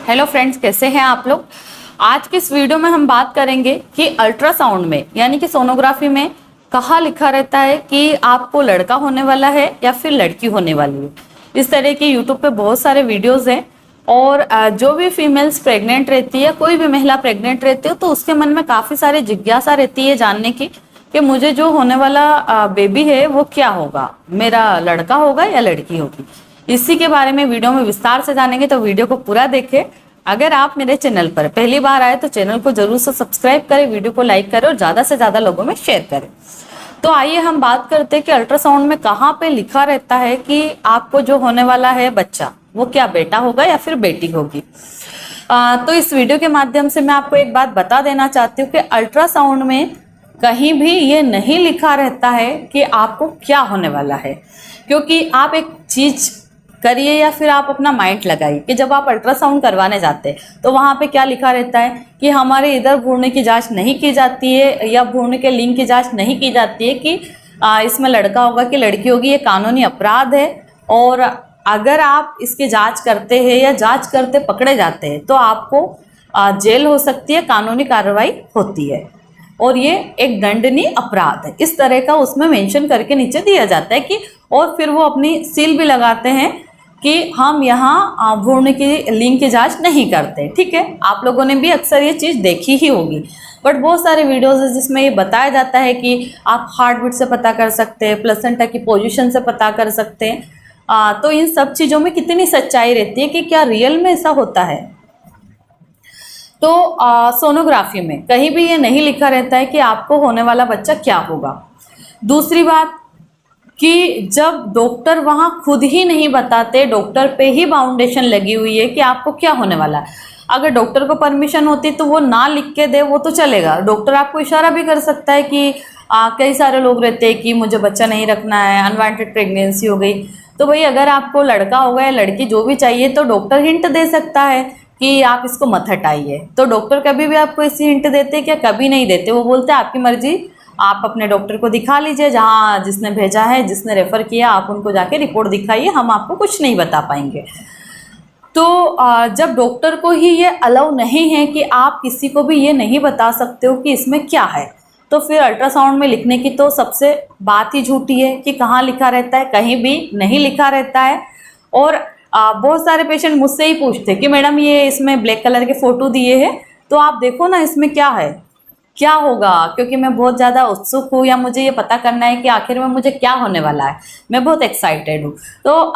Hello friends, कैसे हैं आप लोग। आज के इस वीडियो में हम बात करेंगे कि अल्ट्रासाउंड में यानी कि सोनोग्राफी में कहाँ लिखा रहता है कि आपको लड़का होने वाला है या फिर लड़की होने वाली है। इस तरह के यूट्यूब पे बहुत सारे वीडियोस हैं और जो भी फीमेल्स प्रेग्नेंट रहती है, कोई भी महिला प्रेग्नेंट रहती है, तो उसके मन में काफ़ी सारी जिज्ञासा रहती है जानने की कि मुझे जो होने वाला बेबी है वो क्या होगा, मेरा लड़का होगा या लड़की होगी। इसी के बारे में वीडियो में विस्तार से जानेंगे, तो वीडियो को पूरा देखें। अगर आप मेरे चैनल पर पहली बार आए तो चैनल को जरूर से सब्सक्राइब करें, वीडियो को लाइक करें और ज़्यादा से ज़्यादा लोगों में शेयर करें। तो आइए हम बात करते हैं कि अल्ट्रासाउंड में कहाँ पे लिखा रहता है कि आपको जो होने वाला है बच्चा वो क्या बेटा होगा या फिर बेटी होगी। तो इस वीडियो के माध्यम से मैं आपको एक बात बता देना चाहती हूँ कि अल्ट्रासाउंड में कहीं भी ये नहीं लिखा रहता है कि आपको क्या होने वाला है, क्योंकि आप एक चीज करिए या फिर आप अपना माइंड लगाइए कि जब आप अल्ट्रासाउंड करवाने जाते हैं तो वहाँ पे क्या लिखा रहता है कि हमारे इधर भ्रूण की जांच नहीं की जाती है या भ्रूण के लिंग की जांच नहीं की जाती है कि इसमें लड़का होगा कि लड़की होगी। ये कानूनी अपराध है और अगर आप इसकी जांच करते हैं या जांच करते पकड़े जाते हैं तो आपको जेल हो सकती है, कानूनी कार्रवाई होती है और ये एक दंडनीय अपराध है। इस तरह का उसमें मेंशन करके नीचे दिया जाता है कि और फिर वो अपनी सील भी लगाते हैं कि हम यहाँ भ्रूण की लिंग की जांच नहीं करते। ठीक है, आप लोगों ने भी अक्सर ये चीज़ देखी ही होगी, बट बहुत सारे वीडियोस है जिसमें ये बताया जाता है कि आप हार्ट बीट से पता कर सकते हैं, प्लेसेंटा की पोजीशन से पता कर सकते हैं। तो इन सब चीज़ों में कितनी सच्चाई रहती है कि क्या रियल में ऐसा होता है। तो सोनोग्राफी में कहीं भी ये नहीं लिखा रहता है कि आपको होने वाला बच्चा क्या होगा। दूसरी बात कि जब डॉक्टर वहाँ खुद ही नहीं बताते, डॉक्टर पे ही बाउंडेशन लगी हुई है कि आपको क्या होने वाला है। अगर डॉक्टर को परमिशन होती तो वो ना लिख के दे वो तो चलेगा, डॉक्टर आपको इशारा भी कर सकता है कि कई सारे लोग रहते हैं कि मुझे बच्चा नहीं रखना है, अनवांटेड प्रेगनेंसी हो गई। तो भाई अगर आपको लड़का होगा या लड़की जो भी चाहिए तो डॉक्टर हिंट दे सकता है कि आप इसको मत हटाइए। तो डॉक्टर कभी भी आपको ऐसी हिंट देते क्या? कभी नहीं देते। वो बोलते हैं आपकी मर्जी, आप अपने डॉक्टर को दिखा लीजिए, जहाँ जिसने भेजा है, जिसने रेफ़र किया आप उनको जाके रिपोर्ट दिखाइए, हम आपको कुछ नहीं बता पाएंगे। तो जब डॉक्टर को ही ये अलाउ नहीं है कि आप किसी को भी ये नहीं बता सकते हो कि इसमें क्या है, तो फिर अल्ट्रासाउंड में लिखने की तो सबसे बात ही झूठी है कि कहाँ लिखा रहता है। कहीं भी नहीं लिखा रहता है। और बहुत सारे पेशेंट मुझसे ही पूछते कि मैडम ये इसमें ब्लैक कलर के फ़ोटो दिए हैं तो आप देखो ना इसमें क्या है, क्या होगा, क्योंकि मैं बहुत ज़्यादा उत्सुक हूँ या मुझे ये पता करना है कि आखिर में मुझे क्या होने वाला है। मैं बहुत एक्साइटेड हूँ। तो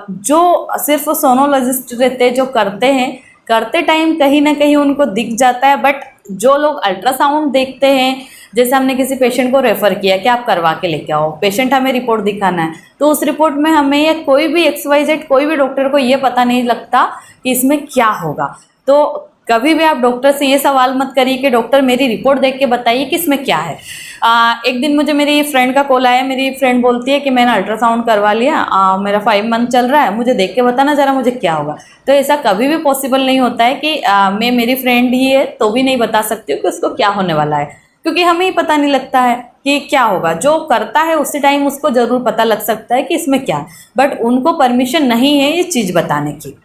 जो सिर्फ सोनोलॉजिस्ट रहते हैं जो करते हैं, करते टाइम कहीं ना कहीं उनको दिख जाता है, बट जो लोग अल्ट्रासाउंड देखते हैं, जैसे हमने किसी पेशेंट को रेफ़र किया कि आप करवा के लेके आओ, पेशेंट हमें रिपोर्ट दिखाना है, तो उस रिपोर्ट में हमें या कोई भी XYZ कोई भी डॉक्टर को ये पता नहीं लगता कि इसमें क्या होगा। तो कभी भी आप डॉक्टर से ये सवाल मत करिए कि डॉक्टर मेरी रिपोर्ट देख के बताइए कि इसमें क्या है। एक दिन मुझे मेरी फ्रेंड का कॉल आया। मेरी फ्रेंड बोलती है कि मैंने अल्ट्रासाउंड करवा लिया, मेरा 5 मंथ चल रहा है, मुझे देख के बताना ज़रा मुझे क्या होगा। तो ऐसा कभी भी पॉसिबल नहीं होता है कि मैं मेरी फ्रेंड ही है तो भी नहीं बता सकती हूँ कि उसको क्या होने वाला है, क्योंकि हमें ही पता नहीं लगता है कि क्या होगा। जो करता है उसी टाइम उसको ज़रूर पता लग सकता है कि इसमें क्या है, बट उनको परमिशन नहीं है ये चीज़ बताने की।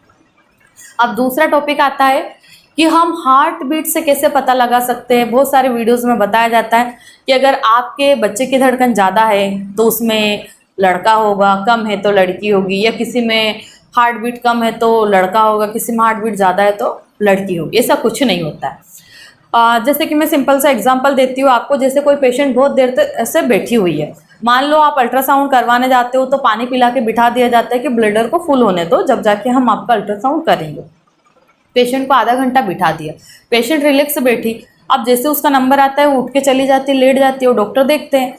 अब दूसरा टॉपिक आता है कि हम हार्ट बीट से कैसे पता लगा सकते हैं। बहुत सारे वीडियोस में बताया जाता है कि अगर आपके बच्चे की धड़कन ज़्यादा है तो उसमें लड़का होगा, कम है तो लड़की होगी, या किसी में हार्ट बीट कम है तो लड़का होगा, किसी में हार्ट बीट ज़्यादा है तो लड़की होगी। ऐसा कुछ नहीं होता है। जैसे कि मैं सिंपल सा एग्जांपल देती हूँ आपको। जैसे कोई पेशेंट बहुत देर तक ऐसे बैठी हुई है, मान लो आप अल्ट्रासाउंड करवाने जाते हो तो पानी पिला के बिठा दिया जाता है कि ब्लडर को फुल होने दो, जब जाके हम आपका अल्ट्रासाउंड करेंगे। पेशेंट को आधा घंटा बिठा दिया, पेशेंट रिलैक्स बैठी। अब जैसे उसका नंबर आता है वो उठ के चली जाती है, लेट जाती है, वो डॉक्टर देखते हैं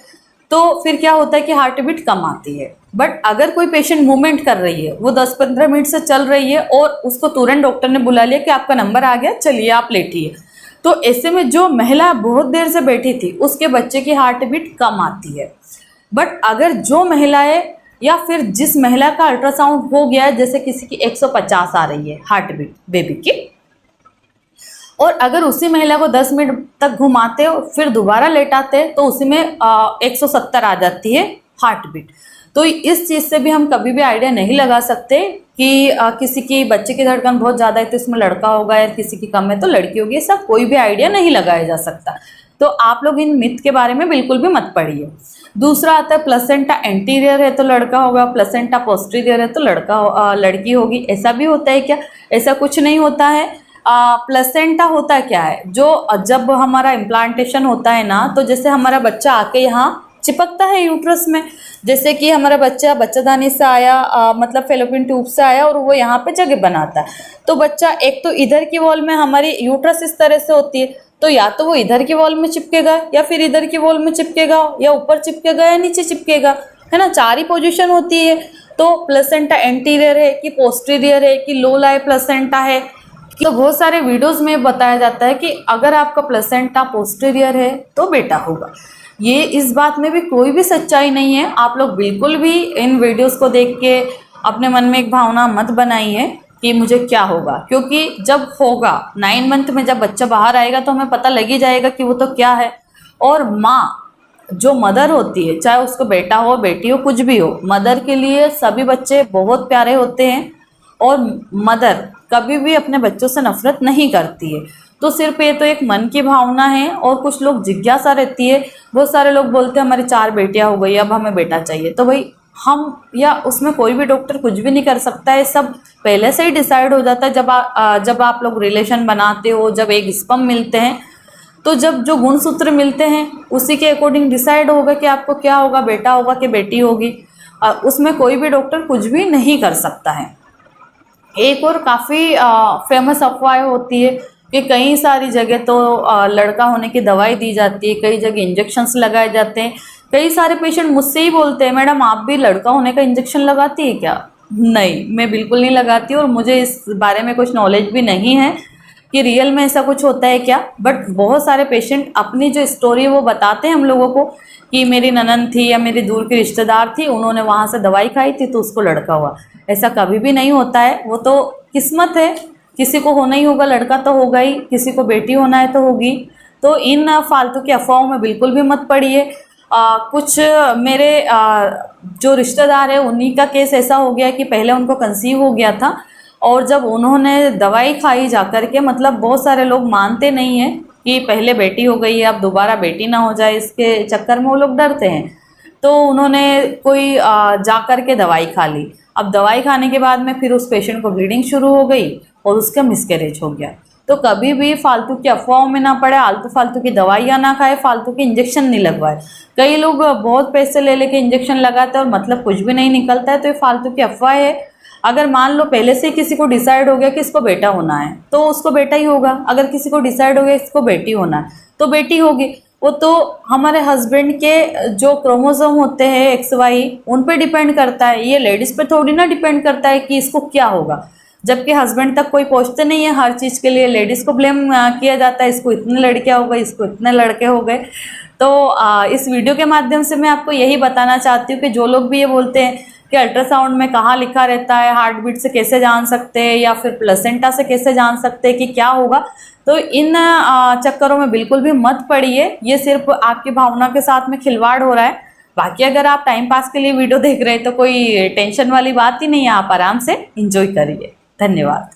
तो फिर क्या होता है कि हार्ट बीट कम आती है। बट अगर कोई पेशेंट मूवमेंट कर रही है, वो 10-15 मिनट से चल रही है और उसको तुरंत डॉक्टर ने बुला लिया कि आपका नंबर आ गया, चलिए आप लेटिए, तो ऐसे में जो महिला बहुत देर से बैठी थी उसके बच्चे की हार्ट बीट कम आती है। बट अगर जो महिलाएं या फिर जिस महिला का अल्ट्रासाउंड हो गया है, जैसे किसी की 150 आ रही है हार्ट बीट बेबी की, और अगर उसी महिला को 10 मिनट तक घुमाते हो फिर दोबारा लेटाते तो उसी में 170 आ जाती है हार्ट बीट। तो इस चीज़ से भी हम कभी भी आइडिया नहीं लगा सकते कि किसी की बच्चे की धड़कन बहुत ज़्यादा है तो इसमें लड़का होगा, या किसी की कम है तो लड़की होगी। ऐसा कोई भी आइडिया नहीं लगाया जा सकता। तो आप लोग इन मिथ के बारे में बिल्कुल भी मत पढ़िए। दूसरा आता है प्लेसेंटा एंटीरियर है तो लड़का होगा, प्लेसेंटा पोस्टीरियर है तो लड़की होगी। ऐसा भी होता है क्या? ऐसा कुछ नहीं होता है। प्लेसेंटा होता क्या है, जो जब हमारा इम्प्लांटेशन होता है ना, तो जैसे हमारा बच्चा आके यहाँ चिपकता है यूट्रस में। जैसे कि हमारा बच्चा बच्चादानी से आया, मतलब फेलोपियन ट्यूब से आया और वो यहाँ पे जगह बनाता है। तो बच्चा एक तो इधर की वॉल में, हमारी यूट्रस इस तरह से होती है, तो या तो वो इधर की वॉल में चिपकेगा या फिर इधर की वॉल में चिपकेगा, या ऊपर चिपकेगा या नीचे चिपकेगा, है ना। 4 ही पोजीशन होती है। तो प्लेसेंटा एंटीरियर है कि पोस्टीरियर है कि लो लाई प्लेसेंटा है। तो बहुत सारे वीडियोस में बताया जाता है कि अगर आपका प्लेसेंटा पोस्टीरियर है तो बेटा होगा। ये इस बात में भी कोई भी सच्चाई नहीं है। आप लोग बिल्कुल भी इन वीडियोस को देख के अपने मन में एक भावना मत बनाइए कि मुझे क्या होगा, क्योंकि जब होगा 9 मंथ में जब बच्चा बाहर आएगा तो हमें पता लग ही जाएगा कि वो तो क्या है। और माँ जो मदर होती है, चाहे उसको बेटा हो बेटी हो कुछ भी हो, मदर के लिए सभी बच्चे बहुत प्यारे होते हैं और मदर कभी भी अपने बच्चों से नफरत नहीं करती है। तो सिर्फ ये तो एक मन की भावना है और कुछ लोग जिज्ञासा रहती है। बहुत सारे लोग बोलते हैं हमारी 4 बेटियां हो गई, अब हमें बेटा चाहिए। तो भाई हम या उसमें कोई भी डॉक्टर कुछ भी नहीं कर सकता है। सब पहले से ही डिसाइड हो जाता है जब आप लोग रिलेशन बनाते हो, जब एक स्पर्म मिलते हैं, तो जब जो गुणसूत्र मिलते हैं उसी के अकॉर्डिंग डिसाइड होगा कि आपको क्या होगा, बेटा होगा कि बेटी होगी। उसमें कोई भी डॉक्टर कुछ भी नहीं कर सकता है। एक और काफ़ी फेमस अफवाह होती है कि कई सारी जगह तो लड़का होने की दवाई दी जाती है, कई जगह इंजेक्शन्स लगाए जाते हैं। कई सारे पेशेंट मुझसे ही बोलते हैं मैडम आप भी लड़का होने का इंजेक्शन लगाती है क्या? नहीं, मैं बिल्कुल नहीं लगाती और मुझे इस बारे में कुछ नॉलेज भी नहीं है कि रियल में ऐसा कुछ होता है क्या। बट बहुत सारे पेशेंट अपनी जो स्टोरी है वो बताते हैं हम लोगों को कि मेरी ननद थी या मेरी दूर की रिश्तेदार थी, उन्होंने वहाँ से दवाई खाई थी तो उसको लड़का हुआ। ऐसा कभी भी नहीं होता है, वो तो किस्मत है। किसी को होना ही होगा, लड़का तो होगा ही, किसी को बेटी होना है तो होगी। तो इन फालतू की अफवाहों में बिल्कुल भी मत पड़िए। कुछ मेरे जो रिश्तेदार है उन्हीं का केस ऐसा हो गया कि पहले उनको कंसीव हो गया था और जब उन्होंने दवाई खाई जाकर के, मतलब बहुत सारे लोग मानते नहीं हैं कि पहले बेटी हो गई है अब दोबारा बेटी ना हो जाए, इसके चक्कर में वो लोग डरते हैं। तो उन्होंने कोई जा कर के दवाई खा ली। अब दवाई खाने के बाद में फिर उस पेशेंट को ब्लीडिंग शुरू हो गई और उसका मिसकैरेज हो गया। तो कभी भी फालतू की अफवाहों में ना पड़े, आलतू फालतू की दवाइयाँ ना खाए, फालतू के इंजेक्शन नहीं लगवाए। कई लोग बहुत पैसे ले लेके इंजेक्शन लगाते हैं और मतलब कुछ भी नहीं निकलता है, तो ये फालतू की अफवाह है। अगर मान लो पहले से किसी को डिसाइड हो गया कि इसको बेटा होना है तो उसको बेटा ही होगा। अगर किसी को डिसाइड हो गया इसको बेटी होना है तो बेटी होगी। वो तो हमारे हस्बैंड के जो क्रोमोसोम होते हैं XY उन पे डिपेंड करता है, ये लेडीज पे थोड़ी ना डिपेंड करता है कि इसको क्या होगा। जबकि हस्बैंड तक कोई पहुंचते नहीं है, हर चीज़ के लिए लेडीज को ब्लेम किया जाता है, इसको इतने लड़कियां हो गई, इसको इतने लड़के हो गए। तो इस वीडियो के माध्यम से मैं आपको यही बताना चाहती हूँ कि जो लोग भी ये बोलते हैं कि अल्ट्रासाउंड में कहाँ लिखा रहता है, हार्ट बीट से कैसे जान सकते हैं या फिर प्लेसेंटा से कैसे जान सकते हैं कि क्या होगा, तो इन चक्करों में बिल्कुल भी मत पड़िए। ये सिर्फ आपकी भावना के साथ में खिलवाड़ हो रहा है। बाकी अगर आप टाइम पास के लिए वीडियो देख रहे हैं तो कोई टेंशन वाली बात ही नहीं है, आप आराम से एंजॉय करिए। धन्यवाद।